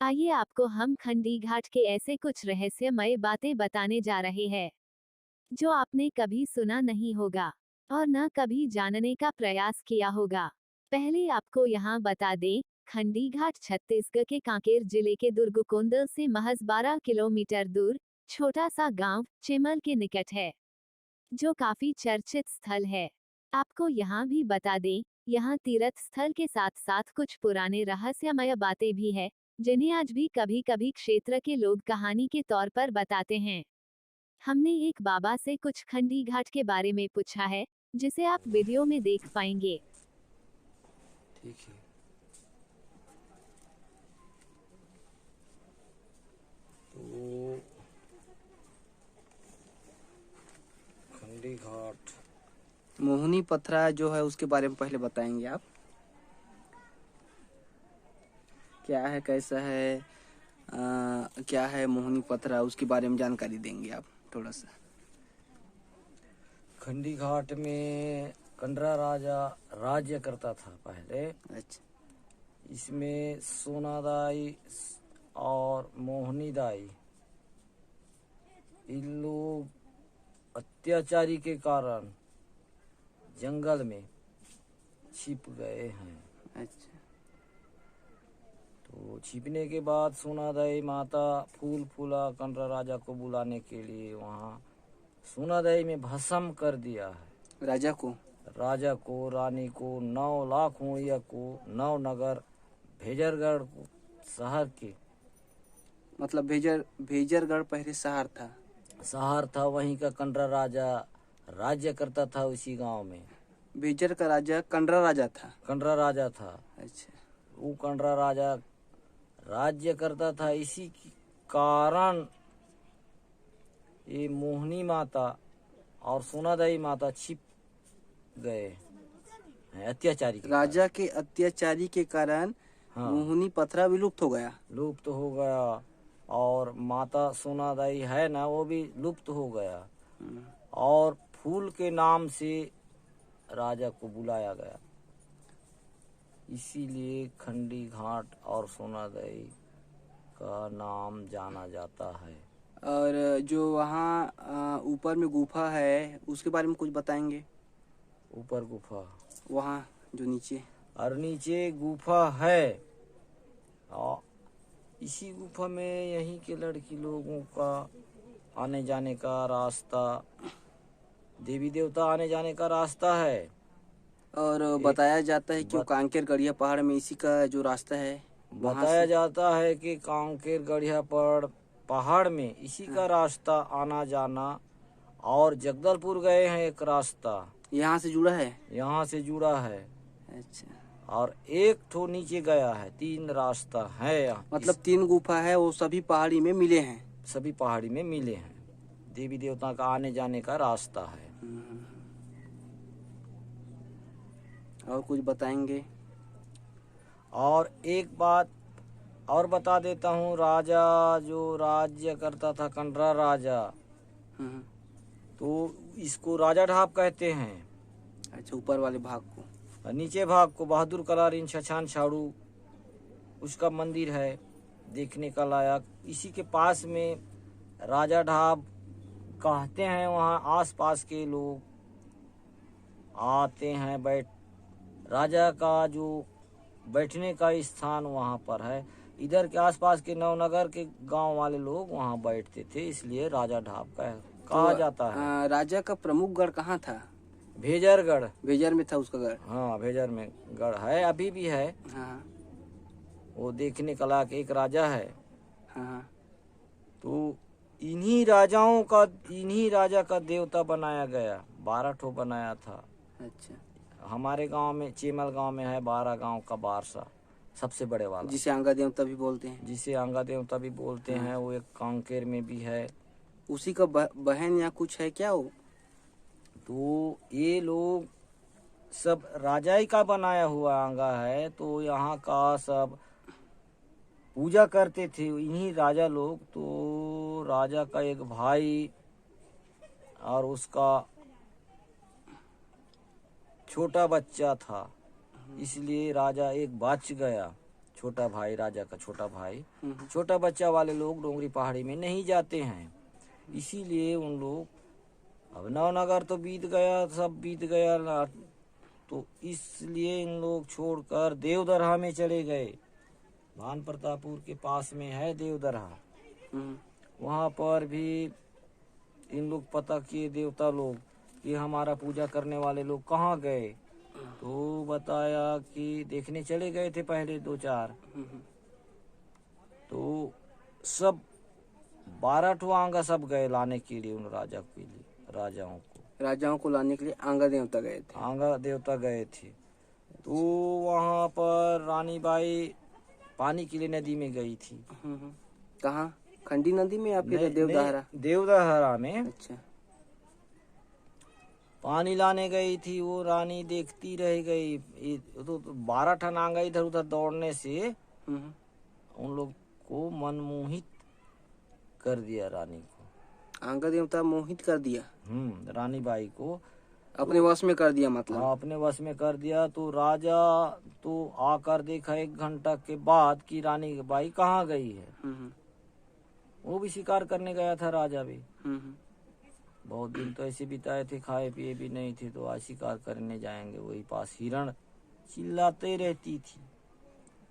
आइए आपको हम खंडी घाट के ऐसे कुछ रहस्यमय बातें बताने जा रहे हैं जो आपने कभी सुना नहीं होगा और न कभी जानने का प्रयास किया होगा। पहले आपको यहाँ बता दें, खंडी घाट छत्तीसगढ़ के कांकेर जिले के दुर्गुकोंदल से महज 12 किलोमीटर दूर छोटा सा गांव चिमल के निकट है, जो काफी चर्चित स्थल है। आपको यहाँ भी बता दें, यहाँ तीर्थ स्थल के साथ साथ कुछ पुराने रहस्यमय बातें भी है, जिन्हें आज भी कभी कभी क्षेत्र के लोग कहानी के तौर पर बताते हैं। हमने एक बाबा से कुछ खंडी घाट के बारे में पूछा है, जिसे आप वीडियो में देख पाएंगे। ठीक है। तो खंडी घाट मोहनी पथरा जो है उसके बारे में पहले बताएंगे आप, क्या है, कैसा है, क्या है मोहनी पथरा, उसके बारे में जानकारी देंगे आप थोड़ा सा। खंडी घाट में कंडरा राजा राज्य करता था पहले। अच्छा। इसमें सोनादाई और मोहनीदाई इन लोग अत्याचारी के कारण जंगल में छिप गए हैं। अच्छा। तो छिपने के बाद सोनादाई माता फूल फूला कंडरा राजा को बुलाने के लिए वहाँ सोनादाई में भस्म कर दिया है। राजा को, रानी को, 9 लाख हुइया को, 9 नगर भेजरगढ़ शहर के, मतलब भेजरगढ़ पहले शहर था। वहीं का कंडरा राजा राज्य करता था उसी गांव में। भेजर का राजा कंडरा राजा था। अच्छा। वो कंडरा राजा राज्य करता था, इसी के कारण ये मोहनी माता और सोनादाई माता छिप गए हैं अत्याचारी के राजा के अत्याचारी के कारण हाँ, मोहनी पथरा विलुप्त हो गया। और माता सोनादाई है ना, वो भी लुप्त हो गया। और फूल के नाम से राजा को बुलाया गया, इसीलिए खंडी घाट और सोनादाई का नाम जाना जाता है। और जो वहाँ ऊपर में गुफा है उसके बारे में कुछ बताएंगे। ऊपर गुफा, वहाँ जो नीचे और नीचे गुफा है। और इसी गुफा में यहीं के लड़की लोगों का आने जाने का रास्ता, देवी देवता आने जाने का रास्ता है। और बताया जाता है कि वो कांकेर गढ़िया पहाड़ में इसी का जो रास्ता है, बताया जाता है कि कांकेर गढ़िया पहाड़ में इसी का रास्ता आना जाना। और जगदलपुर गए हैं एक रास्ता, यहाँ से जुड़ा है। अच्छा। और एक ठो नीचे गया है। 3 रास्ता है यहाँ, मतलब 3 गुफा है, वो सभी पहाड़ी में मिले हैं। देवी देवता का आने जाने का रास्ता है। और कुछ बताएंगे। और एक बात और बता देता हूँ, राजा जो राज्य करता था कंडरा राजा, तो इसको राजा ढाब कहते हैं। अच्छा, ऊपर वाले भाग को। नीचे भाग को बहादुर कलारीन छछान छाड़ू उसका मंदिर है, देखने का लायक। इसी के पास में राजा ढाब कहते हैं। वहाँ आसपास के लोग आते हैं, राजा का जो बैठने का स्थान वहाँ पर है। इधर के आसपास के नवनगर के गांव वाले लोग वहाँ बैठते थे, इसलिए राजा ढाब कहा जाता है। राजा का प्रमुख गढ़ कहाँ था? भेजरगढ़। भेजर में था उसका गढ़। हाँ, भेजर में गढ़ है, अभी भी है। हाँ। वो देखने का लायक एक राजा है। हाँ। तो इन्हीं राजा का देवता बनाया गया। 12 ठो बनाया था। अच्छा। हमारे गांव में, चेमल गांव में है 12 गांव का बारसा, सबसे बड़े वाला, जिसे आंगा देवता भी बोलते हैं। वो एक कांकेर में भी है। उसी का बहन या कुछ है क्या वो? तो ये लोग सब राजा ही का बनाया हुआ आंगा है। तो यहाँ का सब पूजा करते थे इन्हीं राजा लोग। तो राजा का एक भाई और उसका छोटा बच्चा था, इसलिए राजा एक बच गया, छोटा भाई, राजा का छोटा भाई, छोटा बच्चा वाले लोग डोंगरी पहाड़ी में नहीं जाते हैं। इसीलिए उन लोग, अब नवनगर तो बीत गया, सब बीत गया ना, तो इसलिए इन लोग छोड़कर देवदरहा में चले गए। भान प्रतापपुर के पास में है देवदरहा। वहाँ पर भी इन लोग पता किए देवता लोग कि हमारा पूजा करने वाले लोग कहाँ गए। तो बताया कि देखने चले गए थे पहले 2-4, तो सब 12 ठो आंगा सब गए लाने के लिए उन राजाओं को लाने के लिए आंगा देवता गए थे। आंगा देवता गए थे। तो वहाँ पर रानी बाई पानी के लिए नदी में गई थी। कहाँ? खंडी नदी में या फिर नहीं, देवदहरा? देवदहरा में। अच्छा। पानी लाने गई थी, वो रानी देखती रह गई। तो 12 टन आंगा इधर उधर दौड़ने से उन लोग को मनमोहित कर दिया रानी को। आंगा देवता मोहित कर दिया? रानी बाई को अपने वश में कर दिया मतलब? हाँ, अपने वश में कर दिया। तो राजा तो आकर देखा 1 घंटा के बाद कि रानी बाई कहाँ गई है। वो भी शिकार करने गया था, राजा भी। बहुत दिन तो ऐसे बिताए थे, खाए पिए भी नहीं थे, तो आज शिकार करने जाएंगे। वही पास हिरण चिल्लाते रहती थी,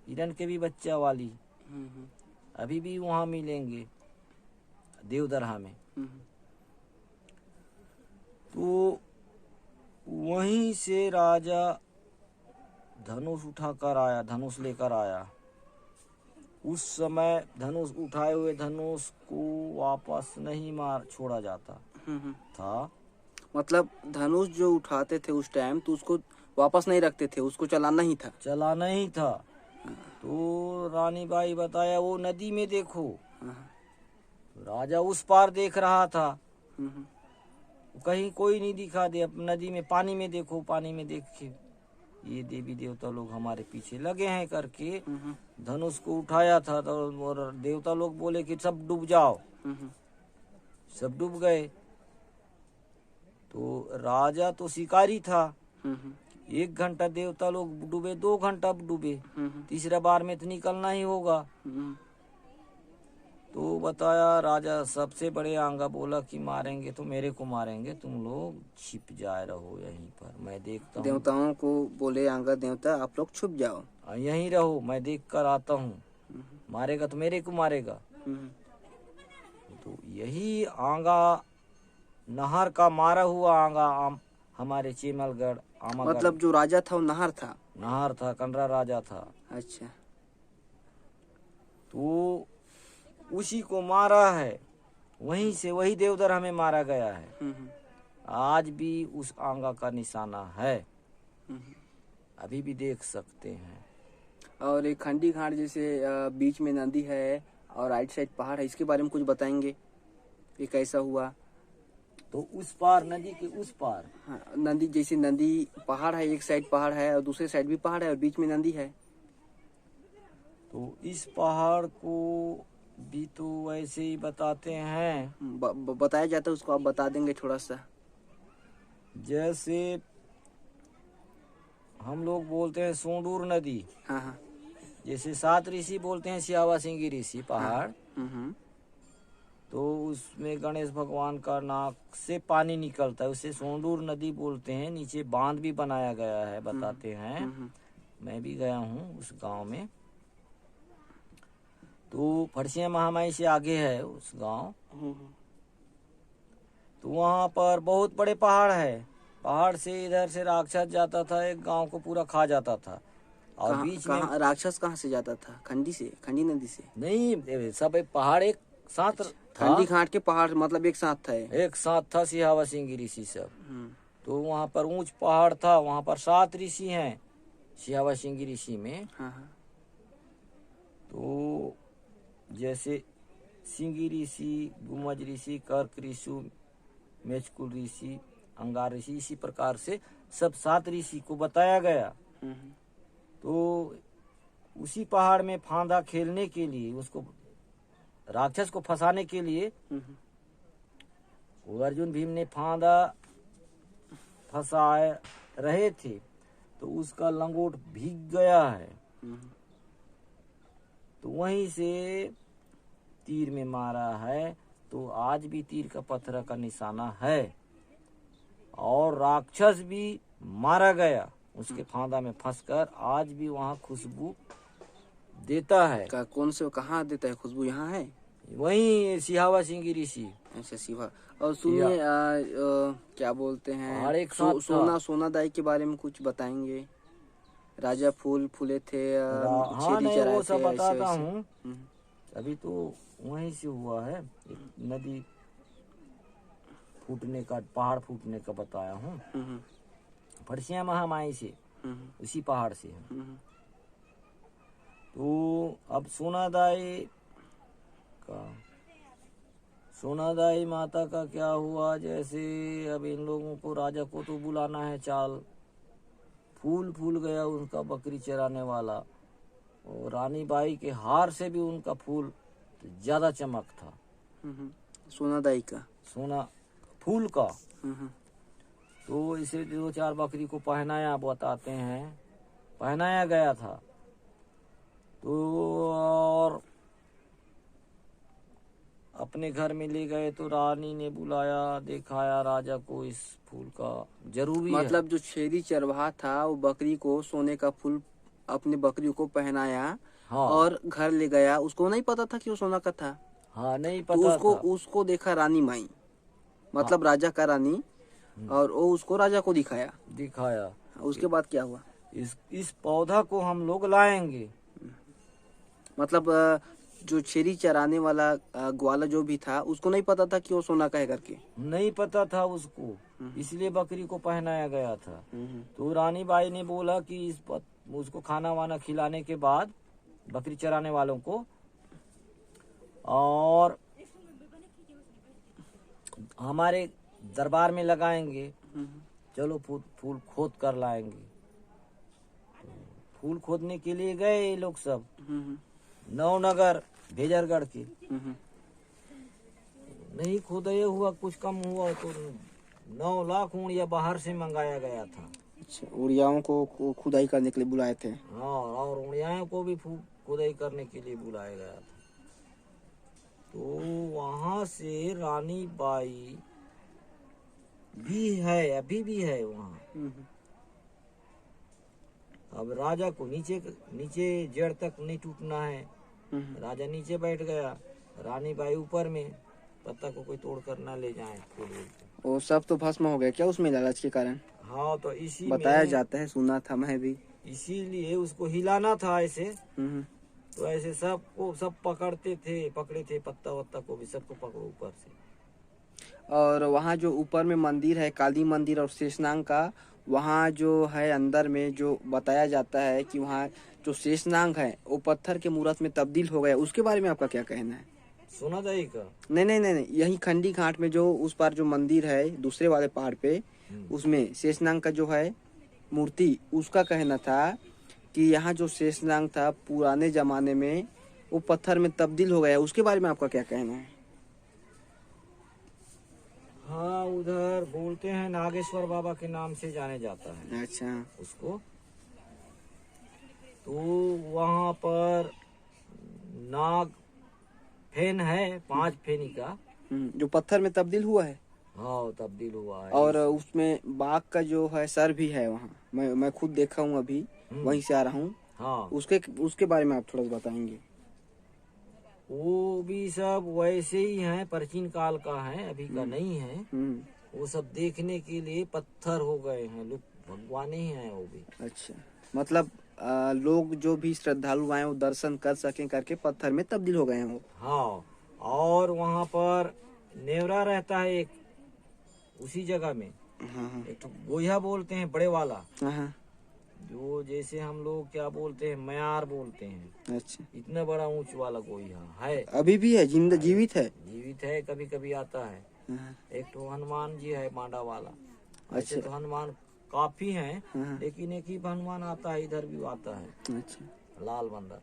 हिरण के भी बच्चा वाली। अभी भी वहाँ मिलेंगे देवदरहा में। तो वहीं से राजा धनुष उठाकर आया, धनुष लेकर आया। उस समय धनुष उठाए हुए धनुष को वापस नहीं मार छोड़ा जाता था। मतलब धनुष जो उठाते थे उस टाइम, तो उसको वापस नहीं रखते थे, उसको चलाना ही था? चलाना ही था। तो रानी बाई बताया वो नदी में देखो। राजा उस पार देख रहा था, कहीं कोई नहीं दिखा दे। अब नदी में, पानी में देखो, पानी में देख के ये देवी देवता लोग हमारे पीछे लगे हैं करके धनुष को उठाया था। तो और देवता लोग बोले कि सब डूब जाओ। सब डूब गए। तो राजा तो शिकारी था। 1 घंटा देवता लोग डूबे, 2 घंटा डूबे, तीसरा बार में तो निकलना ही होगा। तो बताया राजा सबसे बड़े आंगा बोला कि मारेंगे तो मेरे को मारेंगे, तुम लोग छिप जाए रहो यहीं पर, मैं देखता हूँ। देवताओं को बोले आंगा देवता आप लोग छुप जाओ, यहीं रहो, मैं देख कर आता हूँ। मारेगा तो मेरे को मारेगा। तो यही आंगा नहर का मारा हुआ आंगा हमारे चिमलगढ़ आमागढ़। मतलब जो राजा था वो नहर था? नहर था, कंडरा राजा था। अच्छा। तो उसी को मारा है, वहीं से वही देवदरहा में मारा गया है। आज भी उस आंगा का निशाना है, अभी भी देख सकते हैं। और एक खंडी घाट जैसे बीच में नदी है और राइट साइड पहाड़ है, इसके बारे में कुछ बताएंगे, ये कैसा हुआ? तो उस पार, नदी के उस पार। हाँ, नदी जैसे नदी पहाड़ है, एक साइड पहाड़ है और दूसरे साइड भी पहाड़ है और बीच में नदी है। तो इस पहाड़ को भी तो वैसे ही बताते हैं। बताया जाता है, उसको आप बता देंगे थोड़ा सा? जैसे हम लोग बोलते हैं सोंडूर नदी। हाँ। जैसे 7 ऋषि बोलते हैं सियावा सिंगी ऋषि पहाड़। तो उसमें गणेश भगवान का नाक से पानी निकलता है, उसे सोंडूर नदी बोलते हैं। नीचे बांध भी बनाया गया है, बताते हैं। मैं भी गया हूँ उस गांव में। तो फरसिया महामाई से आगे है उस गांव। तो वहाँ पर बहुत बड़े पहाड़ है। पहाड़ से इधर से राक्षस जाता था, एक गांव को पूरा खा जाता था। और बीच में राक्षस कहाँ से जाता था? खंडी से, खंडी नदी से? नहीं, सब एक पहाड़ एक साथ था। खंडी घाट के पहाड़ मतलब एक साथ था? एक साथ था सिहावा सिंह ऋषि सब। तो वहाँ पर ऊंच पहाड़ था, वहाँ पर 7 ऋषि हैं सिहावा सिंह ऋषि में। तो जैसे सिंगी ऋषि, गुमज ऋषि, कर्क ऋषि, मेचकुल ऋषि, अंगार ऋषि, इसी प्रकार से सब 7 ऋषि को बताया गया। तो उसी पहाड़ में फांदा खेलने के लिए, उसको राक्षस को फंसाने के लिए वो अर्जुन भीम ने फांदा फंसाए रहे थे। तो उसका लंगोट भीग गया है। तो वहीं से तीर में मारा है। तो आज भी तीर का पत्थर का निशाना है। और राक्षस भी मारा गया उसके फांदा में फंसकर, आज भी वहाँ खुशबू देता है। कौन से कहाँ देता है खुशबू? यहाँ है वहीं सिहावा सिंह ऋषि। ऐसे शिवा। और सुनिए क्या बोलते हैं, और एक साथ सोना दाई के बारे में कुछ बताएंगे? राजा फूले थे, हाँ छेरी नहीं, चराए वो सब थे, ऐसे बताता वैसे। हूँ। अभी तो वहीं से हुआ है, एक नदी फूटने का, पहाड़ फूटने का बताया हूँ। फरसिया महामाई से, उसी पहाड़ से है। तो अब सोनादाई माता का क्या हुआ, जैसे अब इन लोगों को, राजा को तो बुलाना है चाल। फूल गया उनका बकरी चराने वाला, और रानी बाई के हार से भी उनका फूल ज्यादा चमक था। सोना दाई का सोना फूल का। तो इसे 2-4 बकरी को पहनाया, बताते हैं पहनाया गया था। तो और अपने घर में ले गए तो रानी ने बुलाया, दिखाया राजा को, इस फूल का जरूरी है। मतलब जो छेरी चरवाहा था वो बकरी को सोने का फूल अपनी बकरी को पहनाया। हाँ। और घर ले गया। उसको नहीं पता था कि वो सोना का था। हाँ नहीं तो पता था। उसको देखा रानी माई, मतलब राजा का रानी, और वो उसको राजा को दिखाया। उसके बाद क्या हुआ? इस पौधा को हम लोग लाएंगे। मतलब जो छेरी चराने वाला ग्वाला जो भी था उसको नहीं पता था कि वो सोना का है करके। नहीं पता था उसको, इसलिए बकरी को पहनाया गया था। तो रानी बाई ने बोला कि उसको खाना वाना खिलाने के बाद, बकरी चराने वालों को, और हमारे दरबार में लगाएंगे, चलो फूल खोद कर लाएंगे। फूल खोदने के लिए गए ये लोग सब, नवनगर भेजरगढ़ के। नहीं खोदाया हुआ, कुछ कम हुआ तो 9 लाख ऊँटियाँ बाहर से मंगाया गया था। अच्छा, उड़ियाओं को खुदाई करने के लिए बुलाए थे। हाँ, और उड़ियाओं को भी खुदाई करने के लिए बुलाया गया था। तो वहाँ से रानी बाई भी है, अभी भी है वहाँ। अब राजा को नीचे जड़ तक नहीं टूटना है। राजा नीचे बैठ गया, रानी बाई ऊपर में, पत्ता को कोई तोड़ कर ना ले जाए फूल। वो सब तो भस्म हो गया क्या उसमें लालच के कारण? हाँ, तो इसी बताया में जाता है, सुना था मैं भी। इसीलिए उसको हिलाना था ऐसे। तो ऐसे सब पकड़े थे, पत्ता वत्ता को भी सबको पकड़ो ऊपर से। और वहाँ जो ऊपर में मंदिर है, काली मंदिर और शेषनाग का, वहाँ जो है अंदर में जो बताया जाता है कि वहाँ जो शेषनाग है वो पत्थर के मूरत में तब्दील हो गया, उसके बारे में आपका क्या कहना है? सोना दाई का? नहीं, यही खंडी घाट में जो उस पार जो मंदिर है दूसरे वाले पहाड़ पे, उसमें शेषनाग का जो है मूर्ति, उसका कहना था कि यहाँ जो शेषनाग था पुराने जमाने में वो पत्थर में तब्दील हो गया, उसके बारे में आपका क्या कहना है? हाँ, उधर बोलते हैं नागेश्वर बाबा के नाम से जाने जाता है। अच्छा। उसको तो वहाँ पर नाग फेन है, 5 फेनी का, जो पत्थर में तब्दील हुआ है। हाँ, तब्दील हुआ है। और उसमें बाघ का जो है सर भी है वहाँ, मैं खुद देखा हूँ, अभी वहीं से आ रहा हूँ। हाँ, उसके बारे में आप थोड़ा सा बताएंगे? वो भी सब वैसे ही हैं, प्राचीन काल का है, अभी का नहीं है। वो सब देखने के लिए पत्थर हो गए हैं, लोग भगवान ही हैं वो भी। अच्छा, मतलब लोग जो भी श्रद्धालु आए वो दर्शन कर सकें करके पत्थर में तब्दील हो गए हैं वो। हाँ, और वहाँ पर नेवरा रहता है एक, उसी जगह में। हाँ। एक तो गोया बोलते हैं, बड़े वाला, हाँ। जो जैसे हम लोग क्या बोलते हैं, मयार बोलते हैं। अच्छा, इतना बड़ा ऊंच वाला गोया है, अभी भी है, जीवित है? जीवित है, कभी कभी आता है। एक तो हनुमान जी है, मांडा वाला। अच्छा, तो हनुमान काफी हैं, लेकिन एक ही हनुमान आता है, इधर भी आता है। अच्छा, लाल बंदर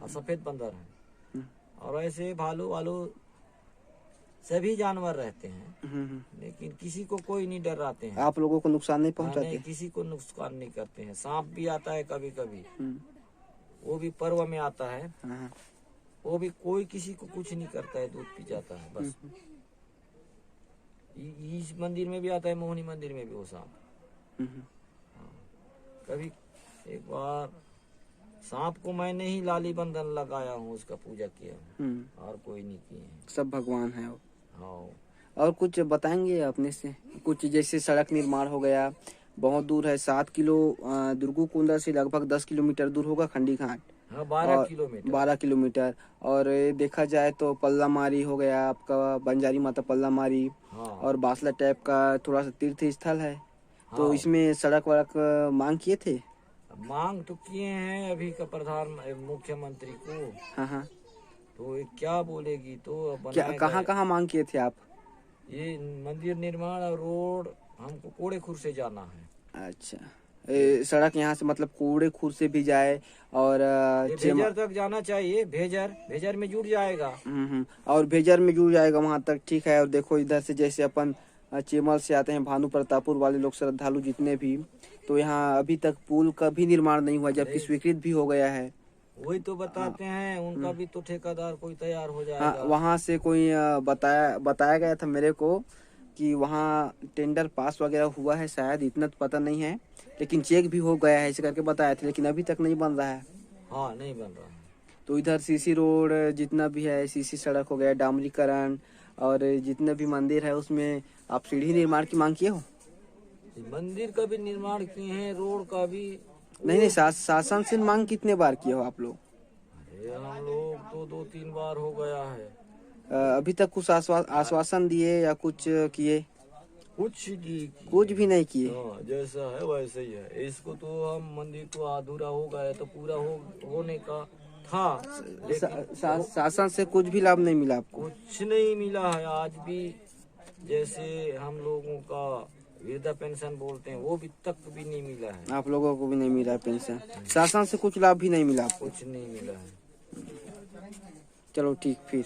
और सफेद बंदर है। और ऐसे भालू वालू सभी जानवर रहते हैं, लेकिन किसी को कोई नहीं डराते हैं। आप लोगों को नुकसान नहीं हाँ, पहुंचाते? नहीं, किसी को नुकसान नहीं करते हैं। सांप भी आता है कभी कभी, वो भी पर्व में आता है, हाँ। वो भी कोई किसी को कुछ नहीं करता है, दूध पी जाता है बस। इस मंदिर में भी आता है, मोहनी मंदिर में भी वो सांप। हम्म, कभी एक बार सांप को मैंने ही लाली बंधन लगाया हूँ, उसका पूजा किया हूँ, हम्म। और कोई नहीं किए हैं। सब भगवान है वो। हाँ, और कुछ बताएंगे अपने से, कुछ जैसे सड़क निर्माण हो गया, बहुत दूर है, 7 किलो दुर्गुकुंडा से लगभग 10 किलोमीटर दूर होगा खंडी घाट। हाँ 12 और किलोमीटर। 12 किलोमीटर। और ये देखा जाए तो पल्ला मारी हो गया आपका, बंजारी माता पल्ला मारी, हाँ और बासला टाइप का थोड़ा सा तीर्थ स्थल है। तो हाँ। इसमें सड़क वड़क मांग किए थे? मांग तो किए हैं अभी का प्रधान मुख्यमंत्री को, हाँ हाँ। तो ये क्या बोलेगी, तो अब क्या बनाएगा। कहाँ कहाँ मांग किए थे आप? ये मंदिर निर्माण और रोड हमको कोड़ेखुर से जाना है। अच्छा, सड़क यहाँ से मतलब कूड़े खूर से भी जाए, और ये भेजर तक जाना चाहिए, भेजर में जुड़ जाएगा। और भेजर में जुड़ जाएगा वहां तक, ठीक है। और देखो इधर से जैसे अपन चेमल से आते हैं, भानु प्रतापपुर वाले लोग श्रद्धालु जितने भी, तो यहाँ अभी तक पुल का भी निर्माण नहीं हुआ, जबकि स्वीकृत भी हो गया है। वही तो बताते हैं, उनका भी तो ठेकेदार कोई तैयार हो हाँ, जाएगा। वहाँ से कोई बताया गया था मेरे को कि वहाँ टेंडर पास वगैरह हुआ है शायद, इतना तो पता नहीं है, लेकिन चेक भी हो गया है, इसे करके बताए थे, लेकिन अभी तक नहीं बन रहा है। हाँ नहीं बन रहा है। तो इधर सीसी रोड जितना भी है, सीसी सड़क हो गया, डामरीकरण, और जितने भी मंदिर है उसमें आप सीढ़ी निर्माण की मांग किए हो? मंदिर का भी निर्माण किए हैं, रोड का भी। नहीं, शासन से मांग कितने बार किए हो आप लोग? अरे हम लोग तो 2-3 बार हो गया है। अभी तक कुछ आश्वासन दिए या कुछ किए? कुछ भी नहीं किए। हाँ, जैसा है वैसे ही है। इसको तो हम मंदिर तो अधूरा हो गया, तो पूरा होने का था, लेकिन शासन से कुछ भी लाभ नहीं मिला आपको? कुछ नहीं मिला है आज भी। जैसे हम लोगों का वृद्धा पेंशन बोलते हैं, वो भी तक भी नहीं मिला है। आप लोगों को भी नहीं मिला है पेंशन? शासन से कुछ लाभ भी नहीं मिला आपको? कुछ नहीं मिला है। चलो ठीक, फिर